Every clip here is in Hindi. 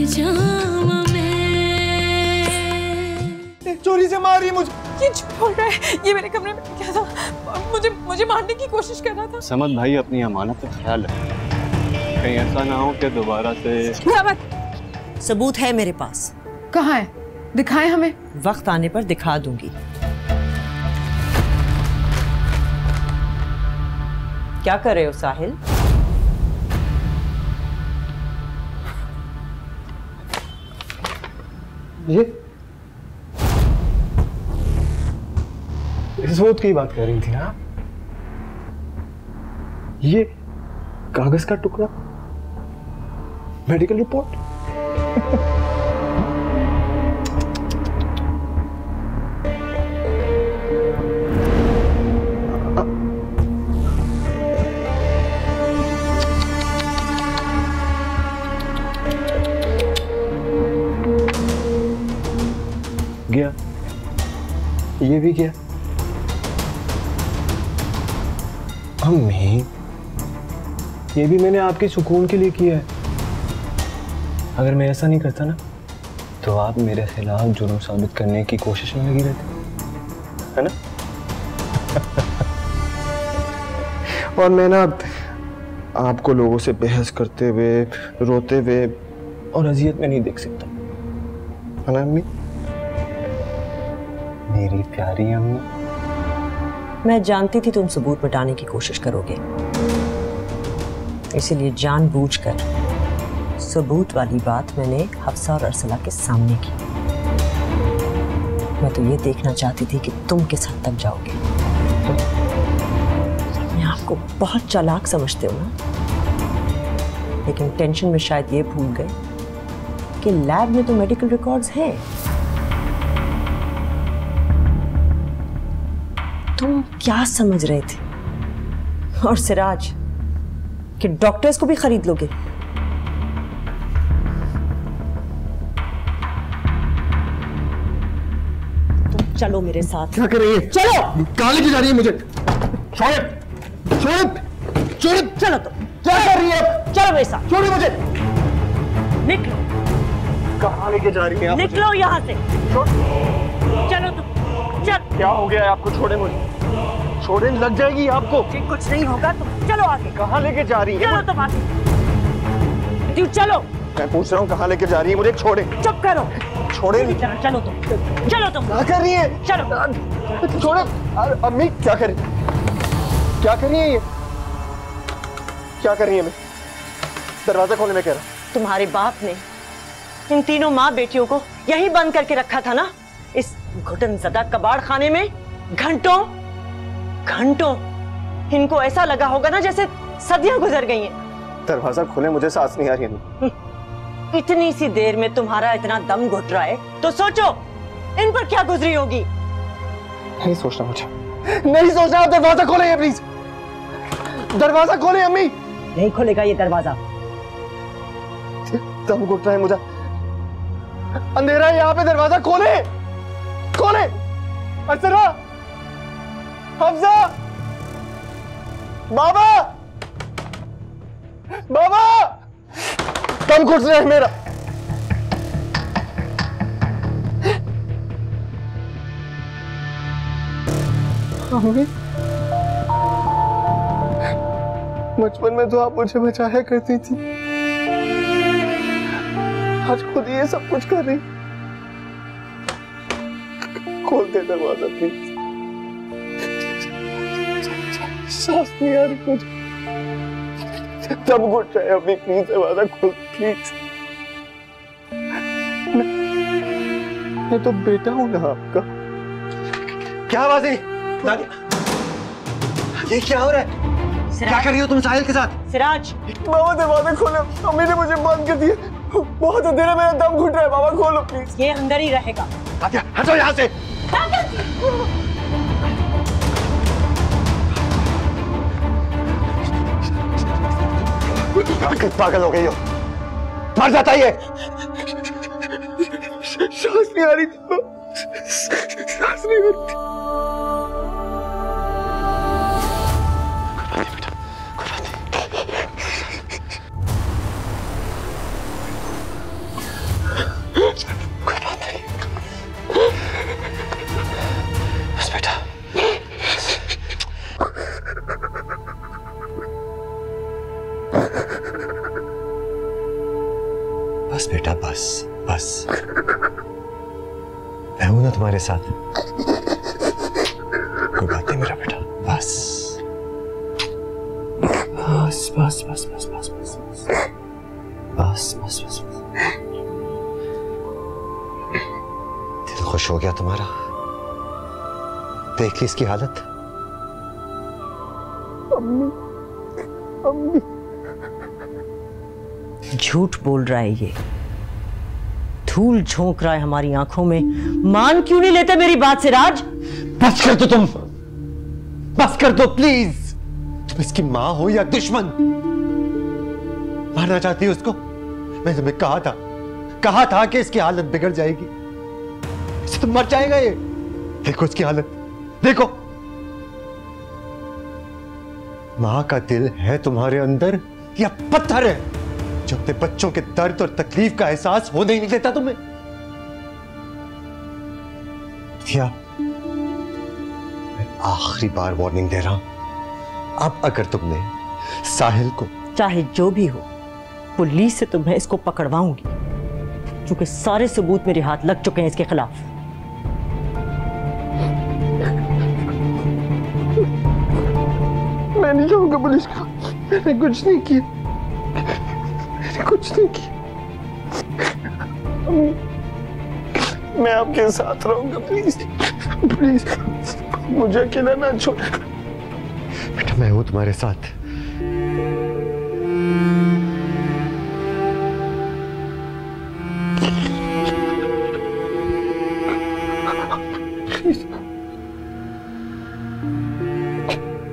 जाम में। चोरी से मारी मुझे। ये झूठ बोल रहा है, ये मेरे कमरे में क्या था, मुझे मारने की कोशिश कर रहा था। समद भाई अपनी अमानत का ख्याल रखे, कहीं ऐसा ना हो कि दोबारा से। क्या बात? सबूत है मेरे पास। कहाँ है? दिखाएं हमें। वक्त आने पर दिखा दूंगी। क्या कर रहे हो साहिल? ये इस सबूत की बात कर रही थी ना? ये कागज का टुकड़ा, मेडिकल रिपोर्ट। गया, ये भी गया। अम्मी, ये भी मैंने आपके सुकून के लिए किया है। अगर मैं ऐसा नहीं करता ना, तो आप मेरे खिलाफ जुर्म साबित करने की कोशिश में लगी रहती, है ना? और मैं ना आपको लोगों से बहस करते हुए, रोते हुए और अजियत में नहीं देख सकता, है ना अम्मी? मेरी प्यारी अम्मी। मैं जानती थी तुम सबूत मिटाने की कोशिश करोगे, इसलिए जानबूझकर सबूत वाली बात मैंने हफ्सा और अरसला के सामने की। मैं तो ये देखना चाहती थी कि तुम किस हद तक जाओगे। मैं आपको बहुत चालाक समझते हो ना, लेकिन टेंशन में शायद ये भूल गए कि लैब में तो मेडिकल रिकॉर्ड्स हैं। तुम क्या समझ रहे थे? और सिराज कि डॉक्टर्स को भी खरीद लोगे? तुम चलो मेरे साथ। क्या कर रही है? चलो। कहाँ लेके जा रही है मुझे? छोड़े, छोड़े, छोड़े। चलो तुम। क्या कर रही है? चलो मेरे साथ। छोड़े मुझे। निकलो। कहाँ लेके जा रही है? निकलो यहाँ से। चलो तुम। चल। क्या हो गया है आपको? छोड़े मुझे। छोड़े, लग जाएगी आपको। कुछ नहीं होगा, तुम चलो आगे। कहाँ लेके जा रही है? चलो तुम आगे। तू चलो। मैं पूछ रहा हूँ कहाँ लेके जा रही है? मुझे छोड़े। चुप करो। छोड़े। चलो तुम। चलो तुम। क्या कर रही है? चलो। छोड़े। अम्मी क्या कर रही है? क्या कर रही है ये? क्या कर रही है? मैं दरवाजा खोलने में कह रहा। तुम्हारे बाप ने इन तीनों माँ बेटियों को यही बंद करके रखा था ना, इस घुटनज़दा कबाड़ खाने में। घंटों घंटों इनको ऐसा लगा होगा ना जैसे सदियां गुजर गई हैं। दरवाजा खोले, मुझे सांस नहीं आ रही है। इतनी सी देर में तुम्हारा इतना दम घुट रहा है तो सोचो इन पर क्या गुजरी होगी। नहीं सोचना मुझे, नहीं सोचना। दरवाजा खोले ये प्लीज, दरवाजा खोले अम्मी। नहीं खुलेगा ये दरवाजा। दम घुट रहा है मुझे, अंधेरा है यहाँ पे। दरवाजा खोले, खोले। अर्चना, हफ्सा, बाबा, बाबा, दम घुट रहा है मेरा। अम्मी, बचपन में तो आप मुझे बचाया करती थी, आज खुद ये सब कुछ कर रही। खोल दे दरवाजा प्लीज, सांस नहीं आ रही मुझे, दम घुट रहा है अभी। प्लीज दरवाजा खोल प्लीज। मैं तो बेटा हूं ना आपका। क्या आवाज है? ये क्या हो रहा है? क्या कर रही हो तुम साहिल के साथ? सिराज, बाबा दरवाजा खोलो, अम्मी ने मुझे बंद कर दिया। बहुत अंधेरा, मेरा दम घुट रहा है। बाबा खोलो प्लीज। ये अंदर ही रहेगा। हटो यहाँ से। पागल हो गई हो, मर जाता ये। सांस नहीं आ रही थी, सांस नहीं आ रही थी। बस बेटा बस बस, मैं हूं ना तुम्हारे साथ, कोई बात नहीं मेरा बेटा, बस बस बस बस बस बस बस बस बस बस। दिल खुश हो गया तुम्हारा, देख ली इसकी हालत। झूठ बोल रहा है ये, धूल झोंक रहा है हमारी आंखों में। मान क्यों नहीं लेते मेरी बात से राज? बस कर दो तुम, बस कर दो प्लीज। तुम इसकी मां हो या दुश्मन? मारना चाहती हो उसको? मैंने तुम्हें कहा था कि इसकी हालत बिगड़ जाएगी, इसे तो मर जाएगा ये। देखो इसकी हालत, देखो। मां का दिल है तुम्हारे अंदर या पत्थर है जो अपने बच्चों के दर्द और तकलीफ का एहसास होने ही नहीं देता तुम्हें? क्या मैं आखिरी बार वार्निंग दे रहा हूं, अब अगर तुमने साहिल को, चाहे जो भी हो, पुलिस से तुम्हें इसको पकड़वाऊंगी, क्योंकि सारे सबूत मेरे हाथ लग चुके हैं इसके खिलाफ। मैं नहीं जाऊंगा पुलिस को, मैंने कुछ नहीं किया, मैंने कुछ नहीं किया। मैं आपके साथ रहूंगा, प्लीज प्लीज मुझे अकेला ना छोड़। बेटा मैं हूं तुम्हारे साथ।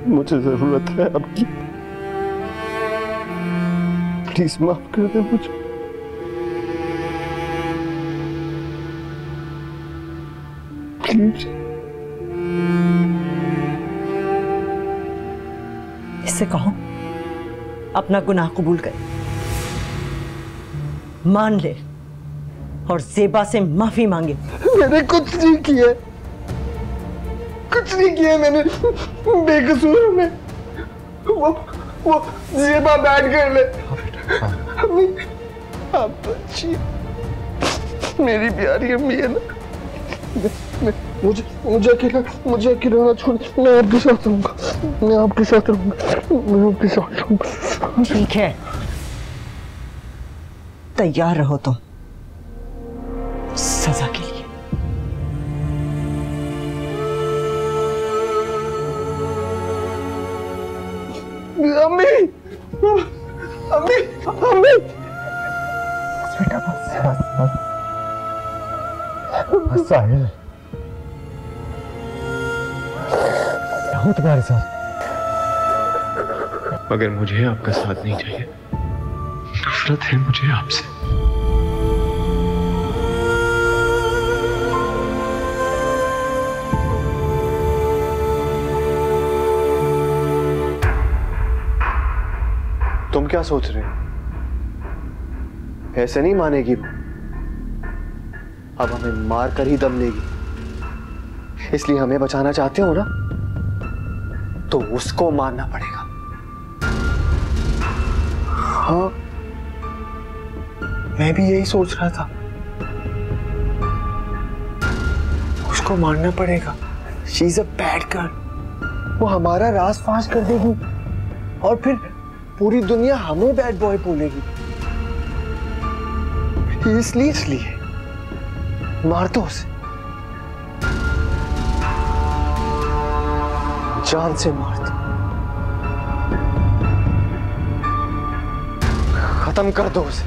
मुझे जरूरत है आपकी, प्लीज माफ कर दे मुझे। प्लीज। इससे कहो अपना गुनाह कबूल कर, मान ले और ज़ेबा से माफी मांगे। मैंने कुछ नहीं किया, कुछ नहीं किया मैंने, बेकसूर हूं मैं। वो ज़ेबा बैठ कर ले। आप तो अच्छी, मेरी प्यारी अम्मी है ना। मुझे अकेला ना छोड़, मैं आपके साथ रहूंगा, मैं आपके साथ रहूंगा। ठीक है, तैयार रहो तुम सजा के लिए। अम्मी, अम्मी, अम्मी। बेटा बस बस बस बस साहिल, हूँ तुम्हारे साथ, मगर मुझे आपका साथ नहीं चाहिए। नफरत है मुझे आपसे। तुम क्या सोच रहे हो? ऐसे नहीं मानेगी वो, अब हमें मार कर ही दम लेगी। इसलिए हमें बचाना चाहते हो ना, तो उसको मारना पड़ेगा। हाँ, मैं भी यही सोच रहा था, उसको मारना पड़ेगा। She is a bad girl, वो हमारा राज फाश कर देगी और फिर पूरी दुनिया हमें बैड बॉय बोलेगी। इसलिए मार दो उसे, जान से मार दो, खत्म कर दो उसे।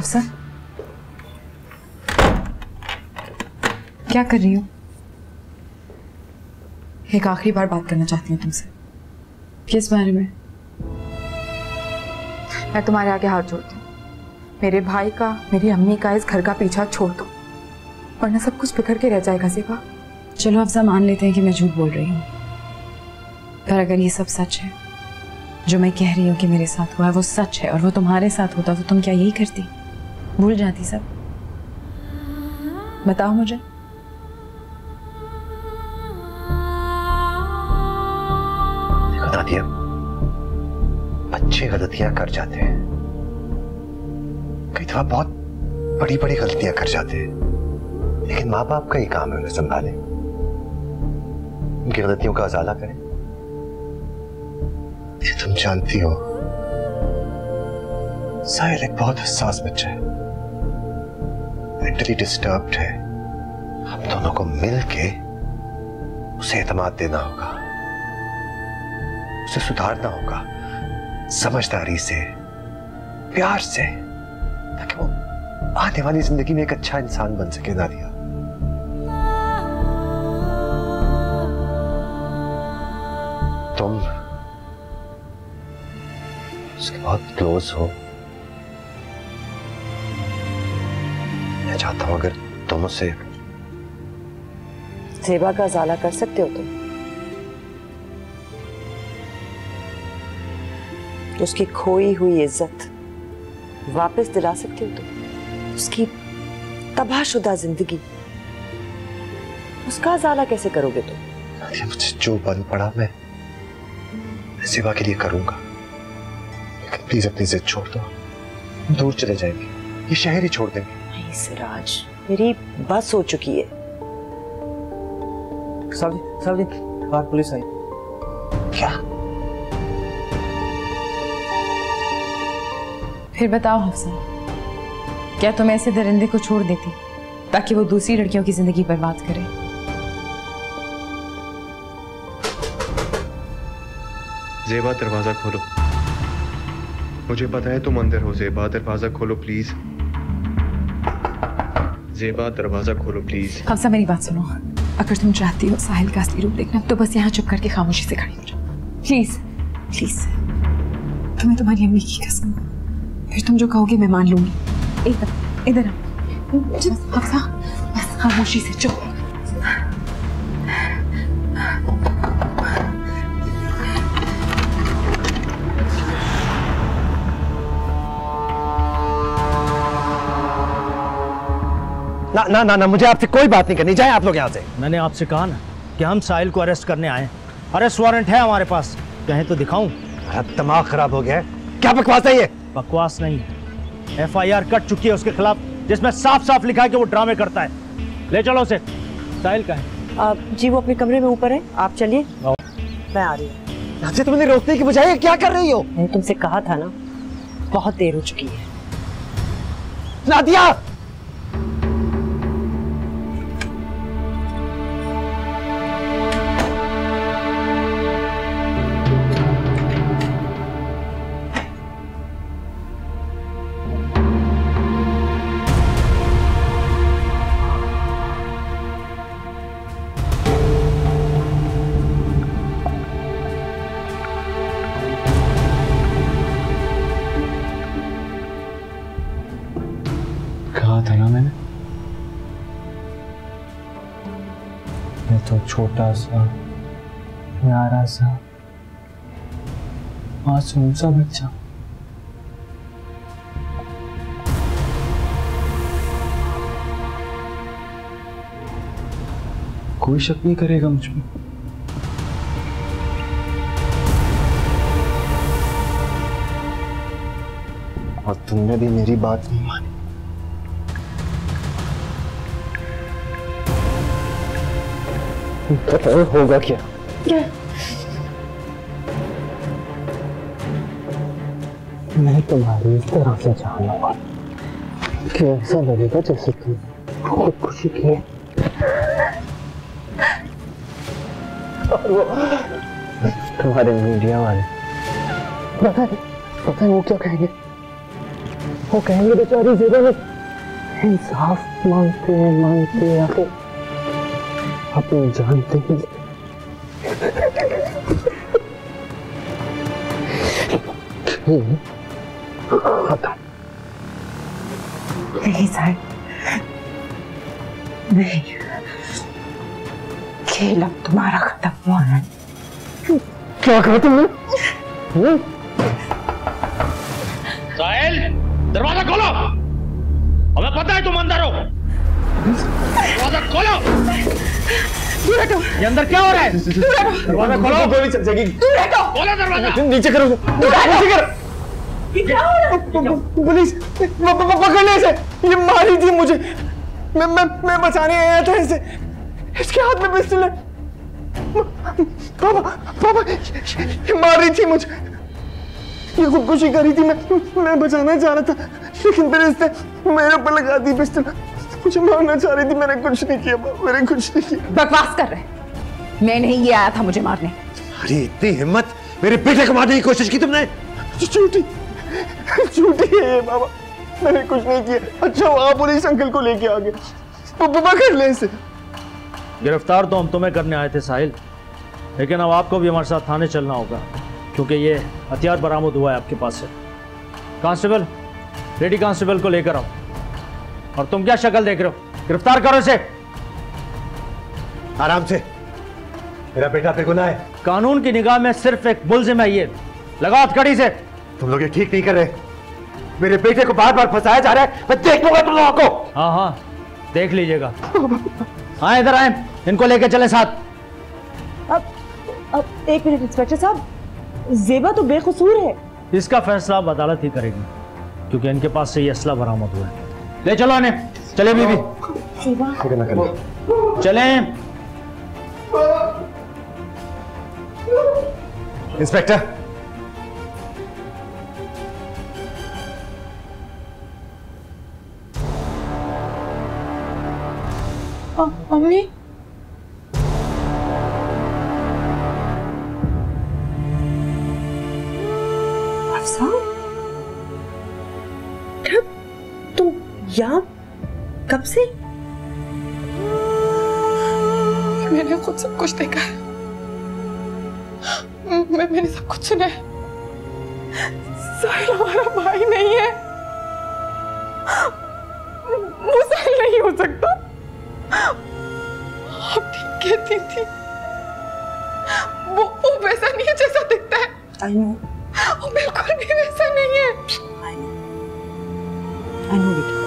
हफ्सा, क्या कर रही हो? एक आखिरी बार बात करना चाहती हूँ तुमसे। किस बारे में? मैं तुम्हारे आगे हाथ जोड़ती हूँ, मेरे भाई का, मेरी अम्मी का, इस घर का पीछा छोड़ दो, वरना सब कुछ बिखर के रह जाएगा ज़ेबा। चलो अफसा, मान लेते हैं कि मैं झूठ बोल रही हूँ, पर अगर ये सब सच है, जो मैं कह रही हूँ कि मेरे साथ हुआ है वो सच है, और वो तुम्हारे साथ होता तो तुम क्या यही करती? भूल जाती सब? बताओ मुझे। देखो नादिया, बच्चे गलतियां कर जाते हैं, कई दफा बहुत बड़ी बड़ी गलतियां कर जाते हैं, लेकिन माँ बाप का ही काम है उन्हें संभाले, उनकी गलतियों का अजाला करें। ये तुम जानती हो साहिल एक बहुत हसास बच्चा है, मेंटली डिस्टर्ब्ड है। हम दोनों को मिलके उसे एतमाद देना होगा, उसे सुधारना होगा, समझदारी से, प्यार से, ताकि वो आने वाली जिंदगी में एक अच्छा इंसान बन सके। नादिया, तुम उसके बहुत क्लोज हो, मैं चाहता हूं अगर तुम उसे ज़ेबा का अजाला कर सकते हो तुम, उसकी खोई हुई इज्जत वापस दिला सकते हो तुम, उसकी तबाहशुदा जिंदगी, उसका अजाला कैसे करोगे तुम? मुझे जो बन पड़ा मैं ज़ेबा के लिए करूंगा, लेकिन प्लीज अपनी जिद छोड़ दो, दूर चले जाएंगे, ये शहर ही छोड़ देंगे। नहीं सिराज, मेरी बस हो चुकी है। साहब जी, बाहर पुलिस आई। क्या? फिर बताओ हफ्सा, क्या तुम ऐसे दरिंदे को छोड़ देती ताकि वो दूसरी लड़कियों की जिंदगी बर्बाद करे? ज़ेबा, दरवाजा खोलो। मुझे पता है तुम अंदर हो। ज़ेबा, दरवाजा खोलो प्लीज। ज़ेबा, दरवाजा खोलो प्लीज। हफ्सा, मेरी बात सुनो, अगर तुम चाहती हो साहिल का असली रूप देखना तो बस यहाँ चुप करके खामोशी से खड़ी हो जाओ, प्लीज प्लीज। तुम्हें तुम्हारी अम्मी की कसम, फिर तुम जो कहोगे मैं मान लूंगी। इधर इधर हफ्सा, बस खामोशी से चुप। ना ना ना ना, मुझे आपसे कोई बात नहीं करनी, जाए आप लोग यहाँ से। मैंने आपसे कहा ना कि हम साहिल को अरेस्ट करने आए हैं, अरेस्ट वारंट है हमारे पास, कहें तो दिखाऊं? दिमाग खराब हो गया है, क्या बकवास है ये? बकवास नहीं, FIR कट चुकी है उसके खिलाफ, जिसमें साफ साफ लिखा है कि वो ड्रामे करता है। ले चलो उसे। साहिल का है? जी वो अपने कमरे में ऊपर है, आप चलिए, मैं आ रही हूँ। तुमने रोकने की बजाय क्या कर रही हो? मैंने तुमसे कहा था ना, बहुत देर हो चुकी है। नादिया! कहा था ना मैंने, मैं तो छोटा सा, प्यारा सा, मासूम सा बच्चा, कोई शक नहीं करेगा मुझ में। और तुमने भी मेरी बात नहीं मानी। बताओ होगा क्या? मैं तुम्हारी इस तरह से चाहूंगा कि ऐसा लगेगा जैसे तुम खुदकुशी की है। और वो तुम्हारे मीडिया वाले पता है वो क्या कहेंगे? वो कहेंगे बेचारी ज़ेबा ने इंसाफ मांगते मांगते आके अपनी जान दे दी। नहीं साहब, नहीं, खेल अब तुम्हारा खत्म हुआ है। क्या कहा तुमने? साहिल, दरवाजा खोलो। हमें पता है तुम अंदर हो। दरवाजा खोलो। दूर हटो। ये अंदर क्या हो रहा है? दरवाजा खोलो, गोली चल जाएगी। दूर हटो। खोलो दरवाजा। नीचे करो, नीचे करो। पुलिस पकड़ने से, ये मारी थी मुझे। मैं बचाने आया था इसे। इसके हाथ में पिस्टल है। पापा ये मार रही थी मुझे। ये खुदकुशी करी थी। मैं बचाना चाह रहा था, लेकिन फिर इसने मेरे ऊपर लगा दी पिस्टल। मुझे मारना चाह रही थी। मैंने कुछ नहीं किया, मैंने कुछ नहीं किया। बकवास कर रहे। मैं नहीं, ये आया था मुझे मारने। अरे इतनी हिम्मत, मेरे बेटे को मारने की कोशिश की तुमने? झूठी है ये बाबा, मैंने कुछ नहीं किया। अच्छा आप पुलिस अंकल को लेके आ गए, पकड़ ले इसे। गिरफ्तार तो हम तुम्हें करने आए थे साहिल, लेकिन अब आपको भी हमारे साथ थाने चलना होगा, क्योंकि ये हथियार बरामद हुआ है आपके पास से। कांस्टेबल, लेडी कांस्टेबल को लेकर आओ। और तुम क्या शक्ल देख रहे हो? गिरफ्तार करो इसे। आराम से, मेरा बेटा बेगुनाह है। कानून की निगाह में सिर्फ एक मुल्जिम है ये। लगाओ हथकड़ी से। तुम लोग ये ठीक नहीं कर रहे। मेरे बेटे को बार बार फंसाया जा रहा है। मैं देख लूंगा तुम लोगों को। हाँ हाँ, देख लीजिएगा। हाँ इधर आए, इनको लेके चले साथ। अब एक मिनट इंस्पेक्टर साहब, ज़ेबा तो बेकसूर है। इसका फैसला अब अदालत ही करेगी, क्योंकि इनके पास से ये असला बरामद हुआ है। ले चलो इन्हें। चले बीबी, चले। इंस्पेक्टर, मम्मी, तुम यहाँ कब से? मैंने खुद सब कुछ देखा है। मैंने सब कुछ सुना है। साहिल हमारा भाई नहीं है। वो साहिल नहीं हो सकता। आप ठीक कहती थी। वो वैसा नहीं है जैसा दिखता है। I know. वो बिल्कुल भी वैसा नहीं है। I know बेटा।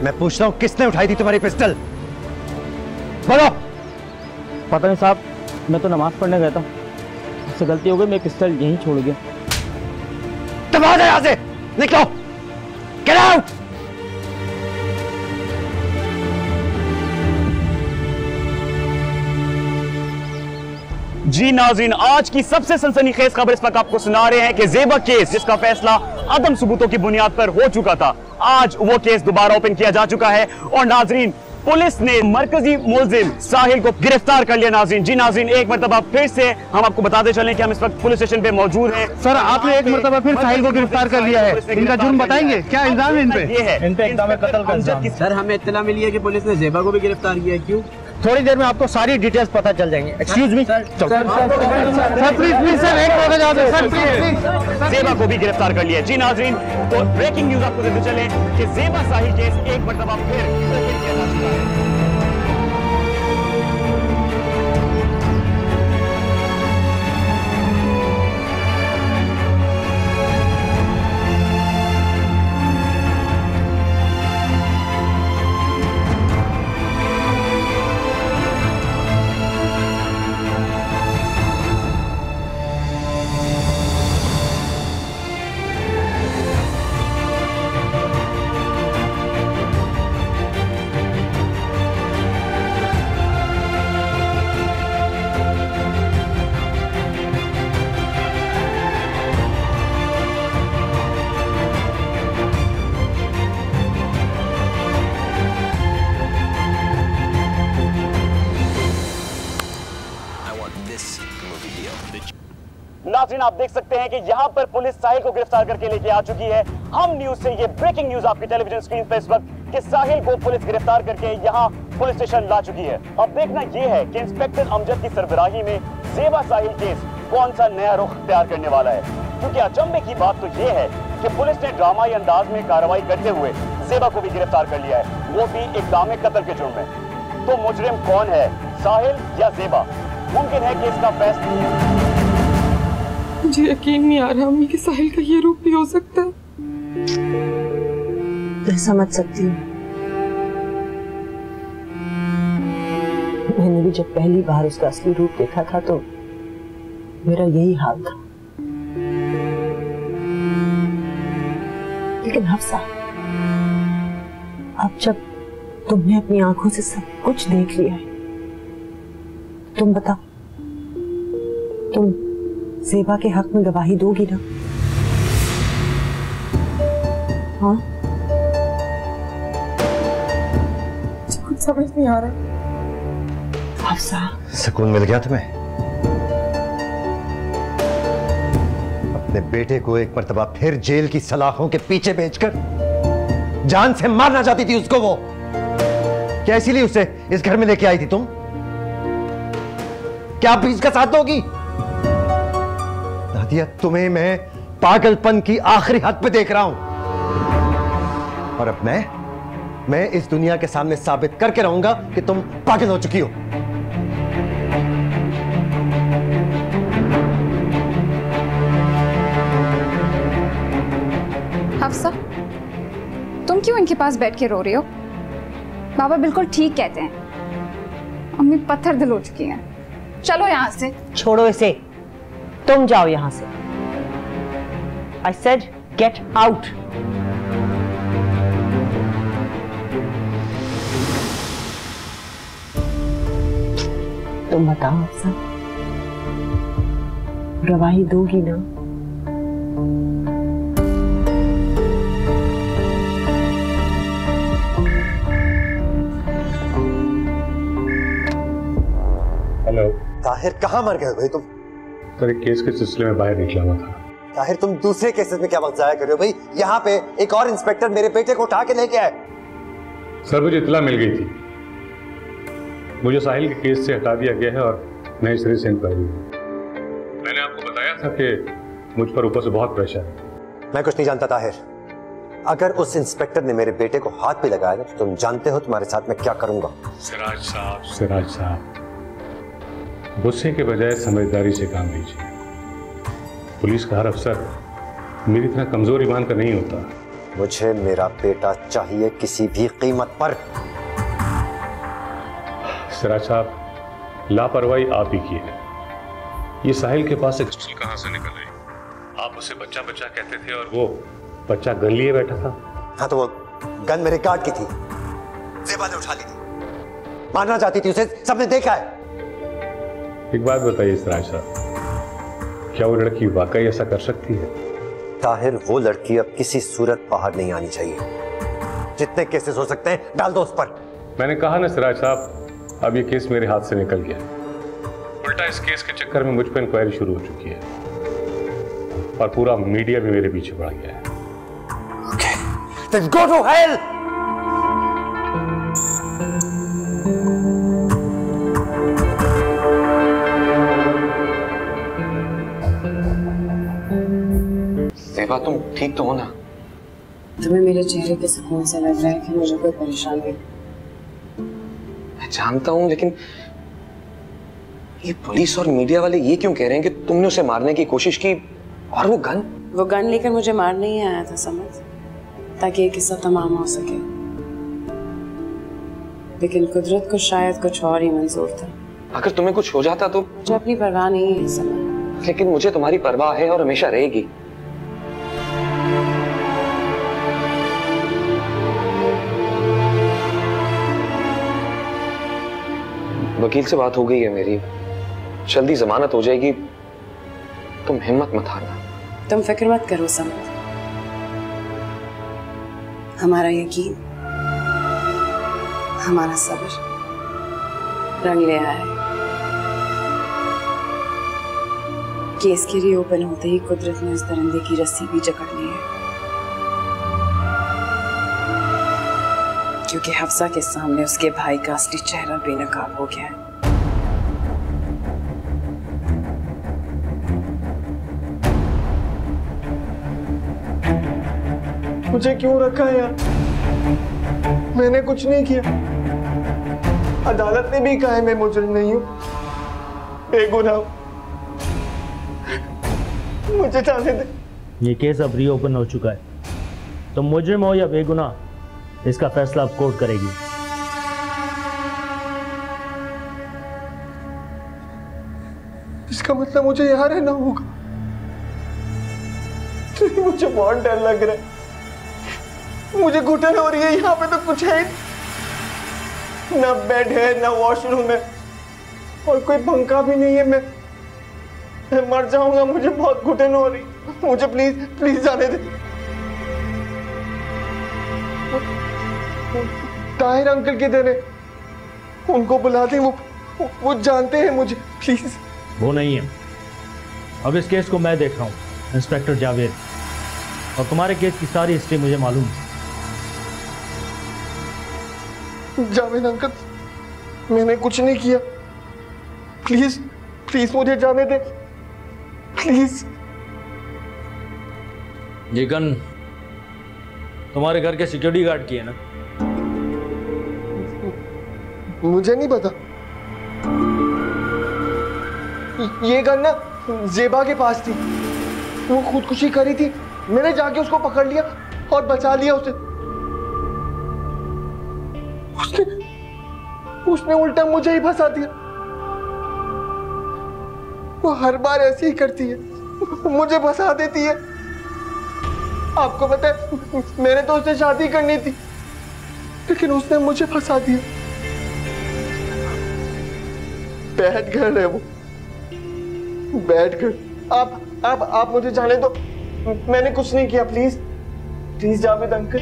मैं पूछता हूँ किसने उठाई थी तुम्हारी पिस्टल? बोलो। पता नहीं साहब, मैं तो नमाज पढ़ने गया था, उससे गलती हो गई, मैं पिस्टल यहीं छोड़ गया। तुम आ जाओ यहाँ से, निकलो, गेट आउट। जी नाज़रीन, आज की सबसे सनसनीखेज खबर इस वक्त आपको सुना रहे हैं कि ज़ेबा केस, जिसका फैसला अदम सबूतों की बुनियाद पर हो चुका था, आज वो केस दोबारा ओपन किया जा चुका है। और नाज़रीन, पुलिस ने मरकजी मुलजिम साहिल को गिरफ्तार कर लिया। नाज़रीन, जी नाज़रीन, एक मरतबा फिर से हम आपको बताते चलें कि हम इस वक्त पुलिस स्टेशन पे मौजूद हैं। सर, आपने एक मरतबा फिर साहिल को गिरफ्तार कर लिया है। इनका जुर्म बताएंगे, क्या इल्जाम है इन पे? ये है, इन पे इक़दाम कत्ल का इल्जाम है। सर, हमें इत्तला मिली है कि पुलिस ने ज़ेबा को भी गिरफ्तार किया है। क्यों? थोड़ी देर में आपको सारी डिटेल्स पता चल जाएंगी। Excuse me sir, please sir, एक मौका जाओ सर, प्लीज। ज़ेबा को भी गिरफ्तार कर लिया। जी नाज़रीन, तो ब्रेकिंग न्यूज आपको देते चले कि ज़ेबा साहिल केस एक मरतबा फिर ओपन किया जा चुका है। नाज़रीन आप देख सकते हैं कि यहाँ पर पुलिस साहिल को गिरफ्तार करके लेके आ चुकी है। हम न्यूज से ये ब्रेकिंग न्यूज आपकी टेलीविजन स्क्रीन पर इस वक्त कि साहिल को पुलिस गिरफ्तार करके यहाँ पुलिस स्टेशन ला चुकी है। अब देखना यह है कि इंस्पेक्टर अमजद की सरबराही में जेबा साहिल केस कौन सा नया रुख तैयार करने वाला है, क्योंकि अचंभे की बात तो यह है कि पुलिस ने ड्रामाई अंदाज में कार्रवाई करते हुए जेबा को भी गिरफ्तार कर लिया है, वो भी इक़दाम कत्ल के जुर्म में। तो मुजरिम कौन है, साहिल या जेबा? मुमकिन है कि इसका फैसला। मुझे यकीन नहीं आ रहा अम्मी कि साहिल का ये रूप भी हो सकता है। मैं समझ सकती हूँ। मैंने भी जब पहली बार उसका असली रूप देखा था तो मेरा यही हाल था। लेकिन हफ्सा, अब जब तुमने अपनी आंखों से सब कुछ देख लिया है, तुम बताओ, तुम जेबा के हक में गवाही दोगी ना? हाँ? कुछ समझ नहीं आ रहा। हफ्सा, सुकून मिल गया तुम्हें? अपने बेटे को एक मर्तबा फिर जेल की सलाखों के पीछे भेजकर जान से मारना चाहती थी उसको वो। क्या इसीलिए उसे इस घर में लेके आई थी तुम? क्या आप भी इसका साथ दोगी? नादिया, तुम्हें मैं पागलपन की आखिरी हद पे देख रहा हूं, और अब मैं इस दुनिया के सामने साबित करके रहूंगा कि तुम पागल हो चुकी हो। हफ्सा, तुम क्यों इनके पास बैठ के रो रही हो? बाबा बिल्कुल ठीक कहते हैं, अम्मी पत्थर दिल हो चुकी हैं। चलो यहाँ से। छोड़ो इसे, तुम जाओ यहाँ से। I said get out. तुम बताओ अफसा, गवाही दोगी ना? हेलो ताहिर, कहाँ मर गए भाई तुम? सर, एक केस के सिलसिले में बाहर निकला हुआ था। ताहिर, तुम दूसरे केसेस में क्या वक्त जाया कर रहे हो भाई? यहाँ पे एक और इंस्पेक्टर मेरे बेटे को उठा के लेके आए। सर, मुझे इत्तला मिल गई थी, मुझे साहिल के केस से हटा दिया गया है और नए सिरे से इंक्वायरी हुई। मैंने आपको बताया था कि मुझ पर ऊपर से बहुत प्रेशर है। मैं कुछ नहीं जानता ताहिर। अगर उस इंस्पेक्टर ने मेरे बेटे को हाथ पे लगाया तो तुम जानते हो तुम्हारे साथ मैं क्या करूंगा। सिराज साहब, गुस्से के बजाय समझदारी से काम लीजिए। पुलिस का हर अफसर मेरी तरह कमजोर ईमान का नहीं होता। मुझे मेरा बेटा चाहिए किसी भी कीमत पर। सिराज साहब, लापरवाही आप ही की है। ये साहिल के पास एक पिस्टल कहां से निकल रही? आप उसे बच्चा बच्चा कहते थे और वो बच्चा गन लिए बैठा था। हाँ, तो वो गन मेरे गार्ड की थी, जेबा ने उठा ली थी। मारना चाहती थी उसे, सबने देखा है। एक बात बताइए सिराज साहब, क्या वो लड़की वाकई ऐसा कर सकती है? ताहिर, वो लड़की अब किसी सूरत बाहर नहीं आनी चाहिए। जितने केसेस हो सकते हैं डाल दो उस पर। मैंने कहा ना सिराज साहब, अब ये केस मेरे हाथ से निकल गया। उल्टा इस केस के चक्कर में मुझ पर इंक्वायरी शुरू हो चुकी है और पूरा मीडिया भी मेरे पीछे पड़ गया है। Okay, then go to hell! जेबा, तुम ठीक तो हो ना? तुम्हें मेरे चेहरे के सुकून से लग रहा है कि मुझे कोई परेशानी नहीं? मैं जानता हूँ, लेकिन ये पुलिस और मीडिया वाले ये क्यों कह रहे हैं कि तुमने उसे मारने की कोशिश की? और वो गन लेकर मुझे मारने ही आया था, समझ, ताकि ये किस्सा तमाम हो सके। लेकिन कुदरत को शायद कुछ और ही मंजूर था। अगर तुम्हें कुछ हो जाता तो? मुझे अपनी परवाह नहीं है, समझ, लेकिन मुझे तुम्हारी परवाह है और हमेशा रहेगी। वकील से बात हो गई है मेरी, जल्दी जमानत हो जाएगी। तुम हिम्मत मत हारना। तुम फिक्र मत करो समझ, हमारा यकीन, हमारा सब्र रंग ले आया है। केस के रीओपन होते ही कुदरत ने उस दरिंदे की रस्सी भी जकड़ ली है, क्योंकि हफ्सा के सामने उसके भाई का असली चेहरा बेनकाब हो गया है। मुझे क्यों रखा है यार? मैंने कुछ नहीं किया। अदालत ने भी कहा है मैं मुजरिम नहीं हूं, बेगुनाह हूं। मुझे जाने दे। ये केस अब रीओपन हो चुका है। तुम मुजरिम हो या बेगुनाह, इसका फैसला अब कोर्ट करेगी। इसका मतलब मुझे यहाँ रहना होगा। मुझे बहुत डर लग रहा है। मुझे घुटन हो रही है। यहाँ पे तो कुछ है ही, ना बेड है ना वॉशरूम है और कोई पंखा भी नहीं है। मैं मर जाऊंगा। मुझे बहुत घुटन हो रही। मुझे प्लीज प्लीज जाने दे। ताहिर अंकल किधर है? उनको बुला दे। वो जानते हैं मुझे। प्लीज। वो नहीं है। अब इस केस को मैं देख रहा हूँ, इंस्पेक्टर जावेद, और तुम्हारे केस की सारी हिस्ट्री मुझे मालूम है। जावेद अंकल, मैंने कुछ नहीं किया। प्लीज प्लीज मुझे जाने दे, प्लीज। ये गन तुम्हारे घर के सिक्योरिटी गार्ड की है ना? मुझे नहीं पता। ये गन ना जेबा के पास थी। वो खुदकुशी करी थी। मैंने जाके उसको पकड़ लिया और बचा लिया उसे। उसने उल्टा मुझे ही फंसा दिया। वो हर बार ऐसे ही करती है, मुझे फंसा देती है। आपको पता है, मैंने तो उससे शादी करनी थी, लेकिन उसने मुझे फंसा दिया। बैठ घर है वो, बैठ घर। आप मुझे जाने दो। मैंने कुछ नहीं किया। Please please Javed uncle.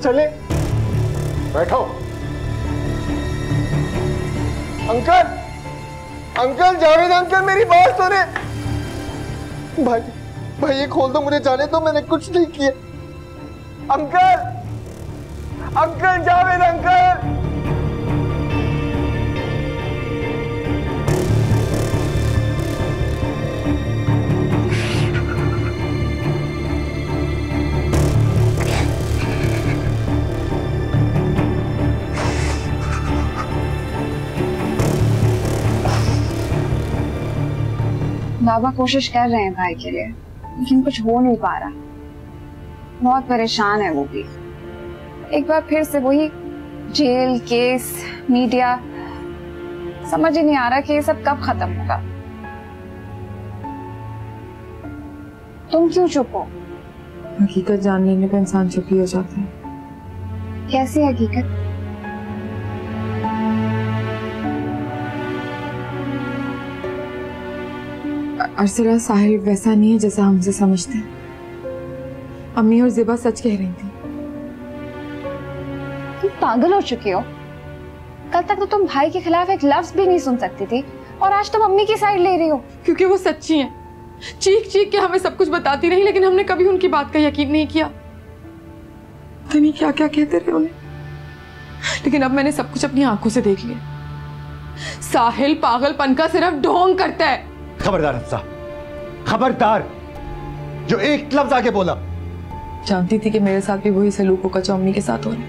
चले, बैठो। अंकल, अंकल, जावेद अंकल, मेरी बात सुने। भाई ये खोल दो, मुझे जाने दो। मैंने कुछ नहीं किया। Uncle, uncle, Javed uncle. बाबा कोशिश कर रहे हैं भाई के लिए, लेकिन कुछ हो नहीं पा रहा। बहुत परेशान है वो भी। एक बार फिर से वही जेल, केस, मीडिया, समझ ही नहीं आ रहा कि ये सब कब खत्म होगा। तुम क्यों चुप हो? हकीकत जान लेने पर इंसान चुप ही हो जाता है। कैसी हकीकत? अरसरा, साहिल वैसा नहीं है जैसा हमसे समझते हैं। अम्मी और ज़ेबा सच कह रही थी। तुम पागल हो चुकी हो। कल तक तो तुम भाई के खिलाफ एक लफ्ज भी नहीं सुन सकती थी, और आज तुम अम्मी की साइड ले रही हो। क्योंकि वो सच्ची हैं। चीख चीख के हमें सब कुछ बताती रही, लेकिन हमने कभी उनकी बात का यकीन नहीं किया। पता नहीं क्या क्या कहते रहे उन्हें, लेकिन अब मैंने सब कुछ अपनी आंखों से देख लिया। साहिल पागलपन का सिर्फ ढोंग करता है। खबरदार हफ्सा, खबरदार। जो एक लफ्ज आगे बोला। जानती थी कि मेरे साथ भी वही सलूक होगा जो अम्मी के साथ हो रहा है,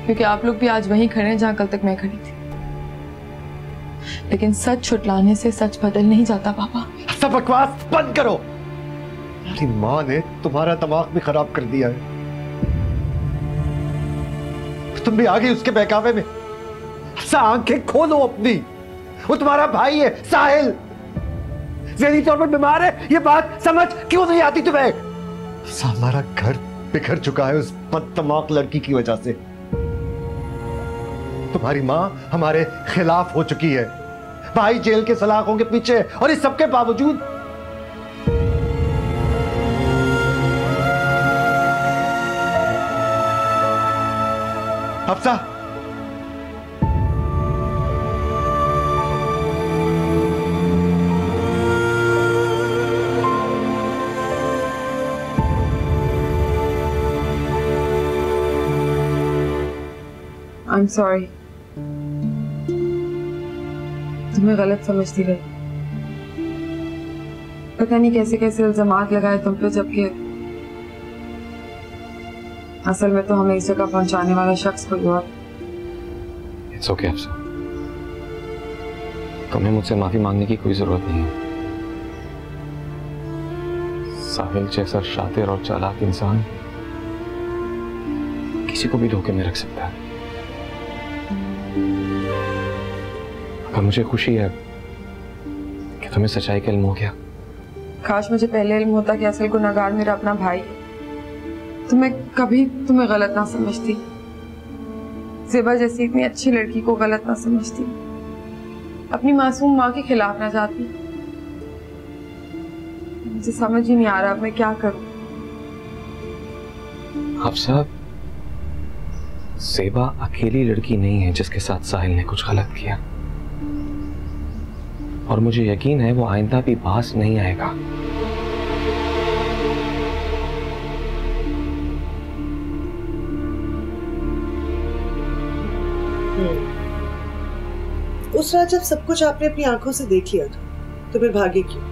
क्योंकि आप लोग भी आज वहीं खड़े हैं जहां कल तक मैं खड़ी थी। लेकिन सच छुटलाने से सच बदल नहीं जाता पापा। सब बकवास बंद करो। तुम्हारी माँ ने तुम्हारा दिमाग भी खराब कर दिया है। तुम भी आ गई उसके बहकावे में। आंखें खोलो अपनी। वो तुम्हारा भाई है साहिल, ज़हनी तौर पर बीमार है। ये बात समझ क्यों नहीं आती तुम्हें? हमारा घर बिखर चुका है उस बददिमाग लड़की की वजह से। तुम्हारी माँ हमारे खिलाफ हो चुकी है, भाई जेल के सलाखों के पीछे, और इस सबके बावजूद हफ्सा, I'm sorry. तुम्हें गलत समझती रही। पता नहीं कैसे कैसे इल्जामात लगाए तुम पे, जबकि असल में तो हमें इस जगह पहुंचाने वाला शख्स कोई और। It's okay अफसा, तुम्हें मुझसे माफी मांगने की कोई जरूरत नहीं है। साहिल जैसा शातिर और चालाक इंसान किसी को भी धोखे में रख सकता है। अगर मुझे खुशी है कि तुम्हें सच्चाई का इल्म हो गया। काश मुझे पहले इल्म होता कि असल गुनहगार मेरा अपना भाई है, तो मैं कभी तुम्हें गलत ना समझती, ज़ेबा जैसी इतनी अच्छी लड़की को गलत ना समझती, अपनी मासूम माँ के खिलाफ ना जाती। मुझे समझ ही नहीं आ रहा अब मैं क्या करूं। अफसा, ज़ेबा अकेली लड़की नहीं है जिसके साथ साहिल ने कुछ गलत किया, और मुझे यकीन है वो आइंदा भी पास नहीं आएगा। उस रात जब सब कुछ आपने अपनी आंखों से देख लिया था, तो फिर भागे क्यों?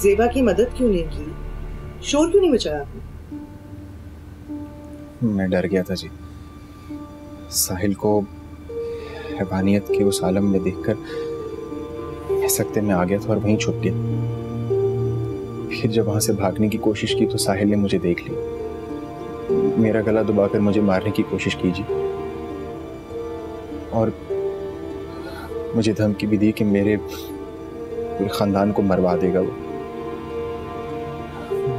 ज़ेबा की मदद क्यों नहीं की? शोर क्यों नहीं मचाया आपने? मैं डर गया था जी। साहिल को हैवानियत के उस आलम में देखकर सकते में आ गया था और वहीं छुप गया। फिर जब वहां से भागने की कोशिश की तो साहिल ने मुझे देख लिया, मेरा गला दबाकर मुझे मारने की कोशिश कीजिए और मुझे धमकी भी दी कि मेरे पूरे खानदान को मरवा देगा वो।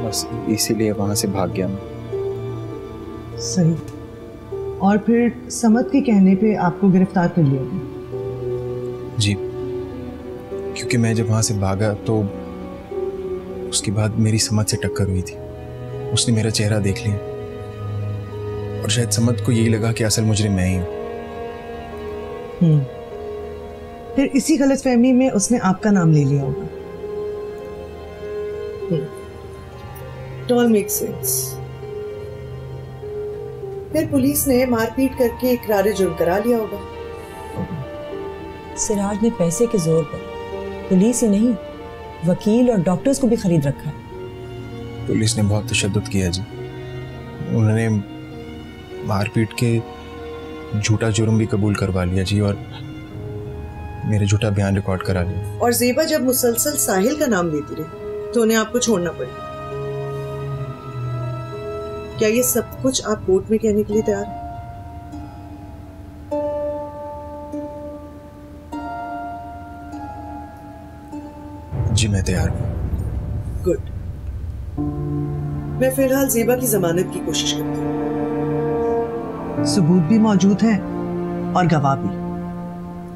बस इसीलिए वहां से भाग गया मैं। सही। और फिर समद के कहने पे आपको गिरफ्तार कर लिया गया? जी, क्योंकि मैं जब वहां से भागा तो उसके बाद मेरी समद से टक्कर हुई थी। उसने मेरा चेहरा देख लिया और शायद समद को यही लगा कि असल मुजरिम मैं ही हूं। फिर इसी गलतफहमी में उसने आपका नाम ले लिया होगा। It all makes sense. फिर पुलिस ने मारपीट करके इकरार जुर्म करा लिया होगा। सिराज ने पैसे के जोर पर पुलिस ही नहीं, वकील और डॉक्टर्स को भी खरीद रखा है। पुलिस ने बहुत तशद्दुद किया जी। उन्होंने मारपीट के झूठा जुर्म भी कबूल करवा लिया जी और मेरे झूठा बयान रिकॉर्ड करा लिया। और ज़ेबा जब मुसलसल साहिल का नाम लेती रही तो उन्हें आपको छोड़ना पड़ा। क्या ये सब कुछ आप कोर्ट में कहने के लिए तैयार हैं? जी मैं तैयार हूँ। गुड। मैं फिलहाल ज़ेबा की जमानत की कोशिश करती हूँ। सबूत भी मौजूद है और गवाह भी।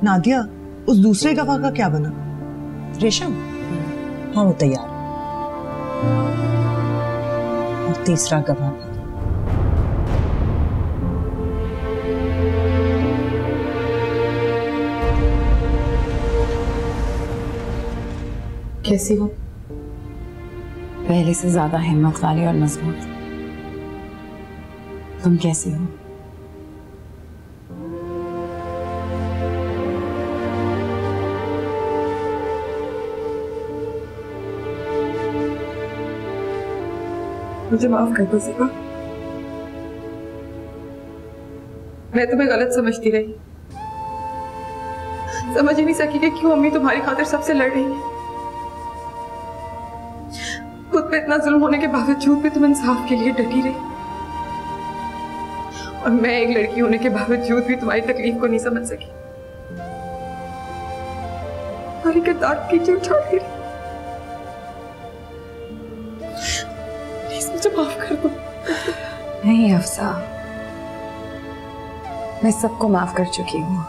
नादिया, उस दूसरे गवाह का क्या बना? रेशम? हाँ, वो तैयार। और तीसरा गवाह भी। कैसी हो? पहले से ज्यादा हिम्मत वाली और मजबूत। तुम कैसी हो? मुझे माफ कर दो ज़ेबा। मैं तुम्हें गलत समझती रही, समझ ही नहीं सकी कि क्यों अम्मी तुम्हारी खातिर सबसे लड़ रही है। खुद पे इतना जुल्म होने के बावजूद भी तुम इंसाफ के लिए डटी रही, और मैं एक लड़की होने के बावजूद भी तुम्हारी तकलीफ को नहीं समझ सकी। तुम्हारे किरदार पीछे उठा रही। प्लीज मुझे माफ कर दो। नहीं अफसा, मैं सबको माफ कर चुकी हूँ।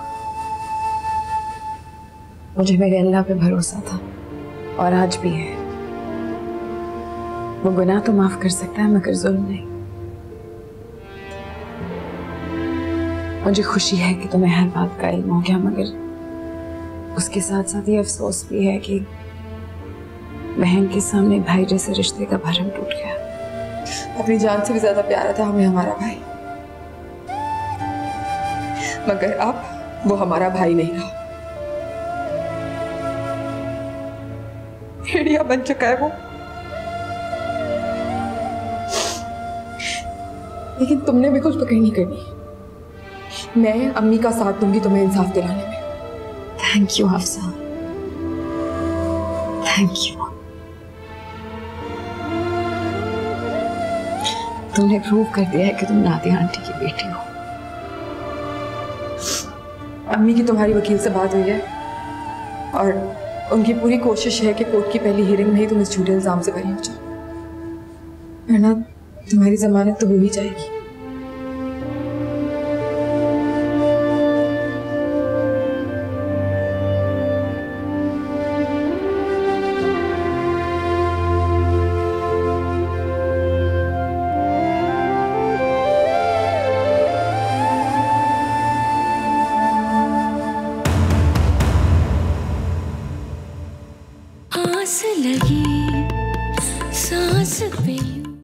मुझे मेरे अल्लाह पे भरोसा था और आज भी है। वो गुनाह तो माफ कर सकता है मगर जुल्म नहीं। मुझे खुशी है कि तुम्हें हर बात का इल्म हो गया, मगर उसके साथ साथ ये अफसोस भी है कि बहन के सामने भाई जैसे रिश्ते का भरम टूट गया। अपनी जान से भी ज्यादा प्यारा था हमें हमारा भाई। मगर अब वो हमारा भाई नहीं रहा, भेड़िया बन चुका है वो। लेकिन तुमने भी कुछ पकड़ नहीं करनी। मैं अम्मी का साथ दूंगी तुम्हें इंसाफ दिलाने में। Thank you Hafsa, thank you. तुमने प्रूव कर दिया है कि तुम नादिया आंटी की बेटी हो। अम्मी की तुम्हारी वकील से बात हुई है और उनकी पूरी कोशिश है कि कोर्ट की पहली हियरिंग में ही तुम इस झूठे इल्जाम से बरी हो जाओ, वरना तुम्हारी जमानत तो हो ही जाएगी।